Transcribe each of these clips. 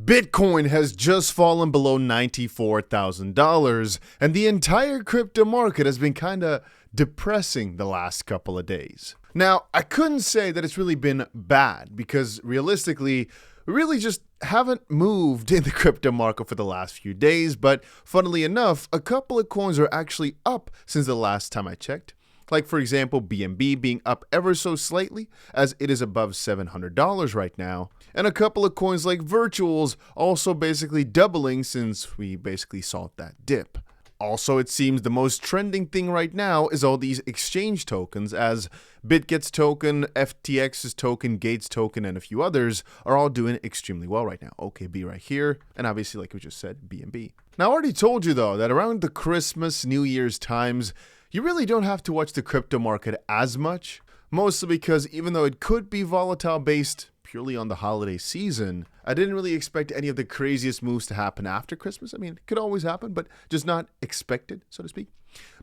Bitcoin has just fallen below $94,000, and the entire crypto market has been kind of depressing the last couple of days. Now, I couldn't say that it's really been bad because realistically, we really just haven't moved in the crypto market for the last few days, but funnily enough, a couple of coins are actually up since the last time I checked. Like for example, BNB being up ever so slightly as it is above $700 right now. And a couple of coins like Virtuals also basically doubling since we basically saw that dip. Also, it seems the most trending thing right now is all these exchange tokens, as BitGet's token, FTX's token, Gates token, and a few others are all doing extremely well right now. OKB right here, and obviously, like we just said, BNB. Now, I already told you though that around the Christmas, New Year's times, you really don't have to watch the crypto market as much, mostly because even though it could be volatile based purely on the holiday season, I didn't really expect any of the craziest moves to happen after Christmas. I mean, it could always happen, but just not expected, so to speak.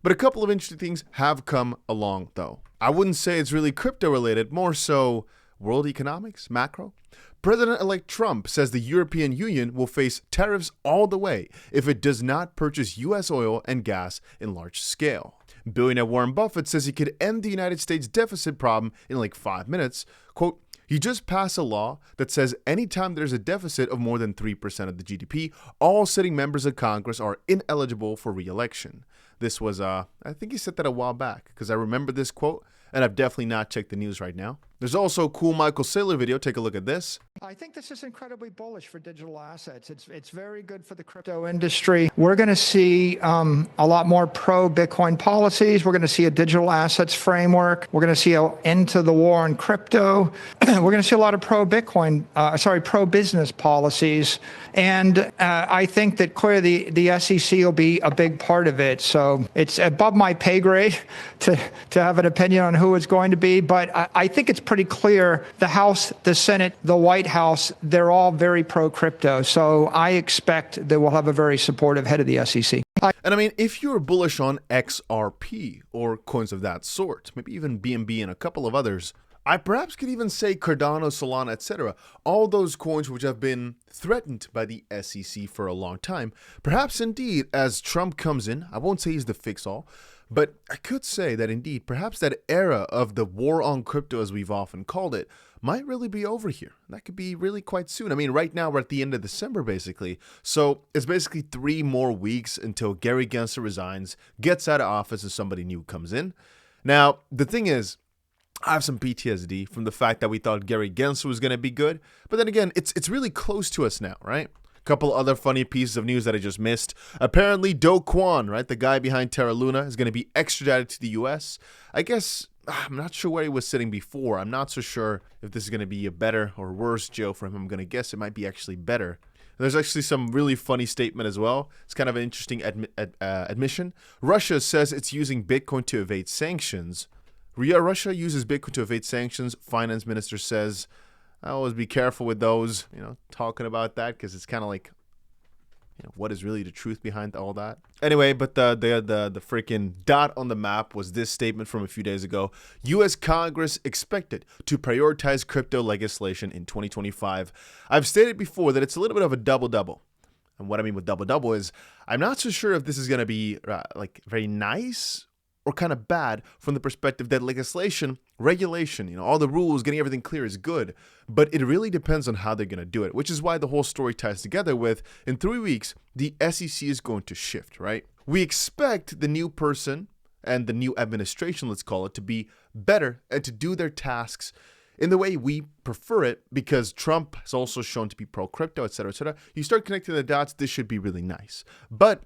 But a couple of interesting things have come along though. I wouldn't say it's really crypto related, more so world economics, macro. President-elect Trump says the European Union will face tariffs all the way if it does not purchase US oil and gas in large scale. Billionaire Warren Buffett says he could end the United States deficit problem in like 5 minutes. Quote, "He just passed a law that says anytime there's a deficit of more than 3% of the GDP, all sitting members of Congress are ineligible for re-election." This was, I think he said that a while back because I remember this quote, and I've definitely not checked the news right now. There's also a cool Michael Saylor video. Take a look at this. I think this is incredibly bullish for digital assets. It's very good for the crypto industry. We're going to see a lot more pro-Bitcoin policies. We're going to see a digital assets framework. We're going to see an end to the war on crypto. We're going to see a lot of pro-business policies. And I think that clearly the SEC will be a big part of it. So it's above my pay grade to have an opinion on who it's going to be. But I think it's pretty clear the House, the Senate, the White House, they're all very pro-crypto. So I expect that we'll have a very supportive head of the SEC. And I mean, if you're bullish on XRP or coins of that sort, maybe even BNB and a couple of others, I perhaps could even say Cardano, Solana, etc. All those coins which have been threatened by the SEC for a long time. Perhaps indeed, as Trump comes in, I won't say he's the fix-all, but I could say that indeed, perhaps that era of the war on crypto, as we've often called it, might really be over here. That could be really quite soon. I mean, right now we're at the end of December, basically. So it's basically 3 more weeks until Gary Gensler resigns, gets out of office, and somebody new comes in. Now, the thing is, I have some PTSD from the fact that we thought Gary Gensler was going to be good. But then again, it's really close to us now, right? Couple other funny pieces of news that I just missed. Apparently, Do-Kwon, right, the guy behind Terra Luna, is going to be extradited to the US. I guess, I'm not sure where he was sitting before. I'm not so sure if this is going to be a better or worse jail for him. I'm going to guess it might be actually better. There's actually some really funny statement as well. It's kind of an interesting admission. Russia says it's using Bitcoin to evade sanctions. Russia uses Bitcoin to evade sanctions. Finance minister says, I always be careful with those, talking about that because it's kind of like, what is really the truth behind all that? Anyway, but the freaking dot on the map was this statement from a few days ago. U.S. Congress expected to prioritize crypto legislation in 2025. I've stated before that it's a little bit of a double-double. And what I mean with double-double is I'm not so sure if this is going to be very nice or kind of bad from the perspective that legislation, regulation, all the rules, getting everything clear is good, but it really depends on how they're going to do it, which is why the whole story ties together with, in 3 weeks, the SEC is going to shift, right? We expect the new person and the new administration, let's call it, to be better and to do their tasks in the way we prefer it, because Trump has also shown to be pro-crypto, etc., etc. You start connecting the dots, this should be really nice. But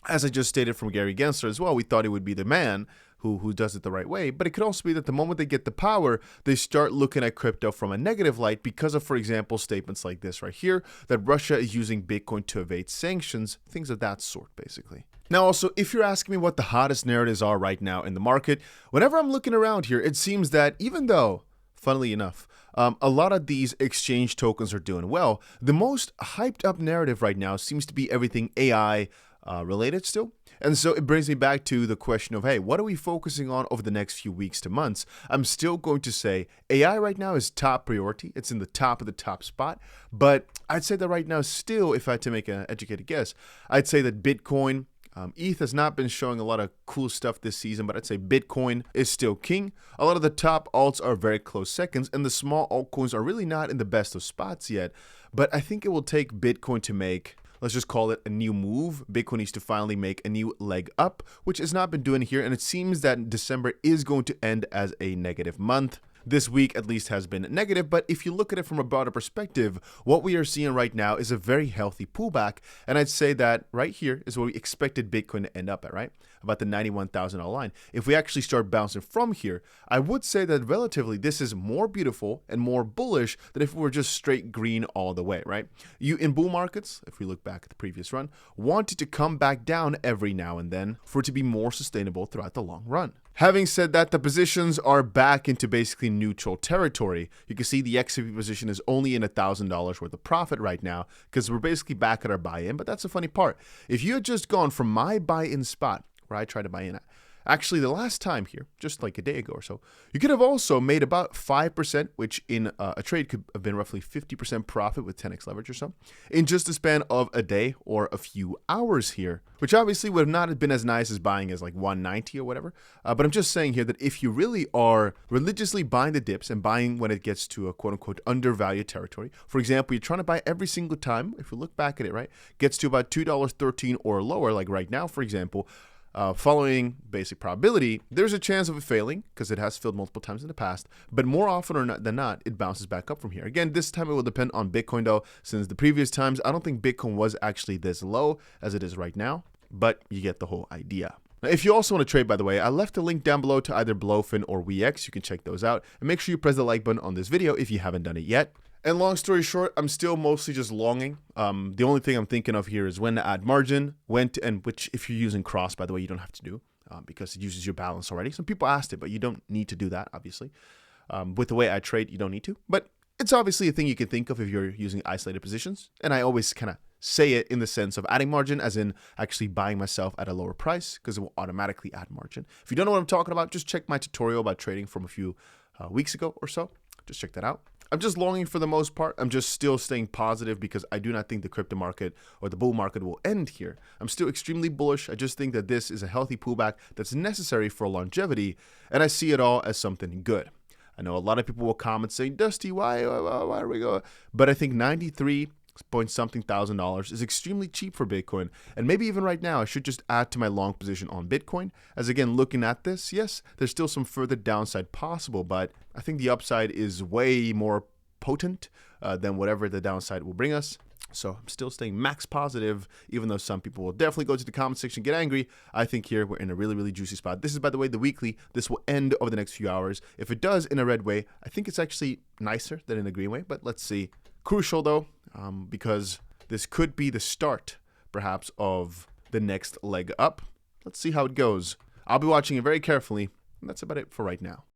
as I just stated from Gary Gensler as well, we thought he would be the man who does it the right way. But it could also be that the moment they get the power, they start looking at crypto from a negative light because of, for example, statements like this right here, that Russia is using Bitcoin to evade sanctions, things of that sort, basically. Now, also, if you're asking me what the hottest narratives are right now in the market, whenever I'm looking around here, it seems that even though, funnily enough, a lot of these exchange tokens are doing well, the most hyped up narrative right now seems to be everything AI, related still. And so it brings me back to the question of, hey, what are we focusing on over the next few weeks to months? I'm still going to say AI right now is top priority. It's in the top of the top spot. But I'd say that right now still, if I had to make an educated guess, I'd say that Bitcoin, ETH has not been showing a lot of cool stuff this season, but I'd say Bitcoin is still king. A lot of the top alts are very close seconds, and the small altcoins are really not in the best of spots yet. But I think it will take Bitcoin to make, let's just call it a new move. Bitcoin needs to finally make a new leg up, which has not been doing here. And it seems that December is going to end as a negative month. This week at least has been negative, but if you look at it from a broader perspective, what we are seeing right now is a very healthy pullback. And I'd say that right here is where we expected Bitcoin to end up at, right? About the $91,000 line. If we actually start bouncing from here, I would say that relatively this is more beautiful and more bullish than if we were just straight green all the way, right? You in bull markets, if we look back at the previous run, wanted to come back down every now and then for it to be more sustainable throughout the long run. Having said that, the positions are back into basically neutral territory. You can see the XCP position is only in $1,000 worth of profit right now because we're basically back at our buy-in. But that's the funny part. If you had just gone from my buy-in spot where I tried to buy in at, actually the last time here, just like a day ago or so, you could have also made about 5%, which in a trade could have been roughly 50% profit with 10x leverage or so, in just a span of a day or a few hours here, which obviously would have not been as nice as buying as like 190 or whatever. But I'm just saying here that if you really are religiously buying the dips and buying when it gets to a quote unquote undervalued territory, for example, you're trying to buy every single time, if you look back at it, right, gets to about $2.13 or lower, like right now, for example, following basic probability, there's a chance of it failing because it has failed multiple times in the past, but more often than not, it bounces back up from here. Again, this time it will depend on Bitcoin though, since the previous times, I don't think Bitcoin was actually this low as it is right now, but you get the whole idea. Now, if you also want to trade, by the way, I left a link down below to either Blowfin or WeX. You can check those out, and make sure you press the like button on this video if you haven't done it yet. And long story short, I'm still mostly just longing. The only thing I'm thinking of here is when to add margin, when to, and which if you're using cross, by the way, you don't have to do because it uses your balance already. Some people asked it, but you don't need to do that, obviously. With the way I trade, you don't need to. But it's obviously a thing you can think of if you're using isolated positions. And I always kind of say it in the sense of adding margin, as in actually buying myself at a lower price because it will automatically add margin. If you don't know what I'm talking about, just check my tutorial about trading from a few weeks ago or so. Just check that out. I'm just longing for the most part. I'm just still staying positive because I do not think the crypto market or the bull market will end here. I'm still extremely bullish. I just think that this is a healthy pullback that's necessary for longevity, and I see it all as something good. I know a lot of people will comment saying, Dusty, why are we going? But I think 93 point something $1,000 is extremely cheap for Bitcoin, and maybe even right now I should just add to my long position on Bitcoin, as again looking at this, yes, there's still some further downside possible, but I think the upside is way more potent than whatever the downside will bring us. So I'm still staying max positive, even though some people will definitely go to the comment section and get angry. I think here we're in a really, really juicy spot. This is, by the way, the weekly. This will end over the next few hours. If it does in a red way, I think it's actually nicer than in a green way, but let's see. Crucial though, because this could be the start, perhaps, of the next leg up. Let's see how it goes. I'll be watching it very carefully, and that's about it for right now.